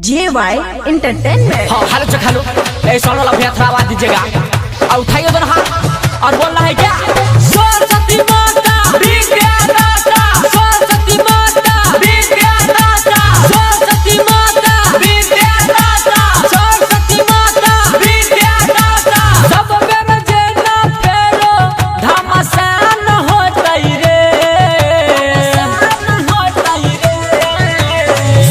JY entertainment. हाँ hello check hello ऐसा वाला भैया थोड़ा आवाज दीजिएगा और उठाइए दोनों हाथ और बोलना है क्या सरस्वती माता विद्यादाता सरस्वती माता विद्यादाता सरस्वती माता विद्यादाता सरस्वती माता विद्यादाता सब बेर जेना फेरो धमसान होतई रे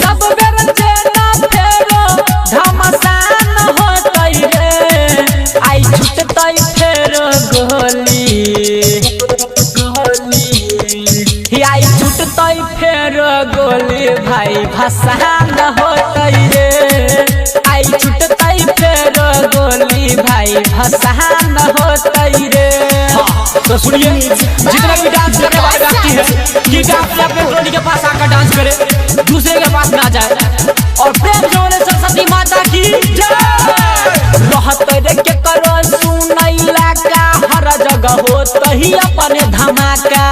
सब बेर जेना फेरो धमसान होतई रे आई छुटतई फेरो गोली आई छुटतई फेरो गोली भाई भसान होतई रे आई छुटतई फेरो गोली भाई भसान होतई रे। तो सुनिए जितना भी डांस करने वाले व्यक्ति है कि अपने टोली के पास आकर डांस करे दूसरे के पास ना जाए और प्रेम से बोले सरस्वती माता की जय। रहत रे के करो सुनैला का हर जगह होत ही अपने धमाका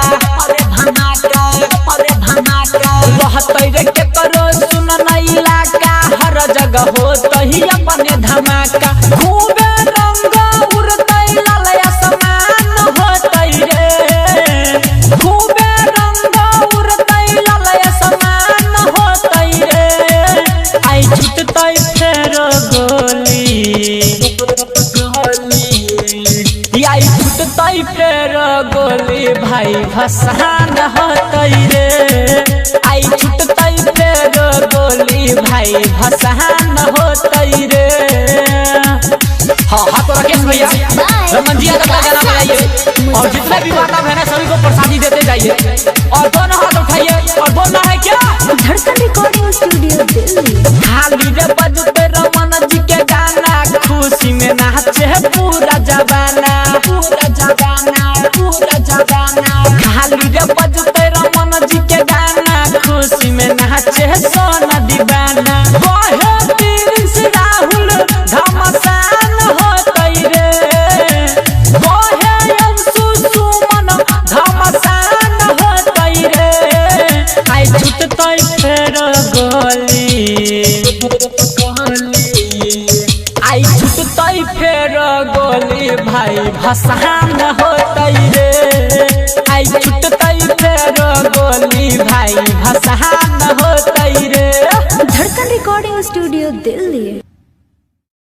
रहत रे के करो सुनैला का हर जगह होत ही अपने धमाका खूबे रंग उड़तै लाल आसमान होतै रे खूबे रंग उड़तै लाल आसमान होतै रे आई छुटतै फेरो गोली आई छुटतै फेरो गोली भाई भसान होतै रे आई छुटतै फेरो गोली भाई भसान होतै रे। हाँ हाथ राकेश भैया रमन जी का गाना बजाइए और जितने भी माता बहन सभी को प्रसादी देते जाइए और दोनों हाथ उठाइए और बोलना है क्या धड़कन रिकॉर्डिंग स्टूडियो दिल्ली। खाली रे बजते रमन जी के गाना खुशी में नाचे पूरा जवाना खाली रे बजते रमन जी के गाना खुशी में नाचे सोना दीवाना कहे प्रिंस राहुल घमसान होतै रे कहे अंशु सुमन घमसान होतै रे आई छुटतै फेरो गोली आई छुटतै फेरो गोली भाई भसान होतै रे आई छुटतै फेरो गोली भाई भसान होतै रे। धड़कन रिकॉर्डिंग स्टूडियो दिल्ली।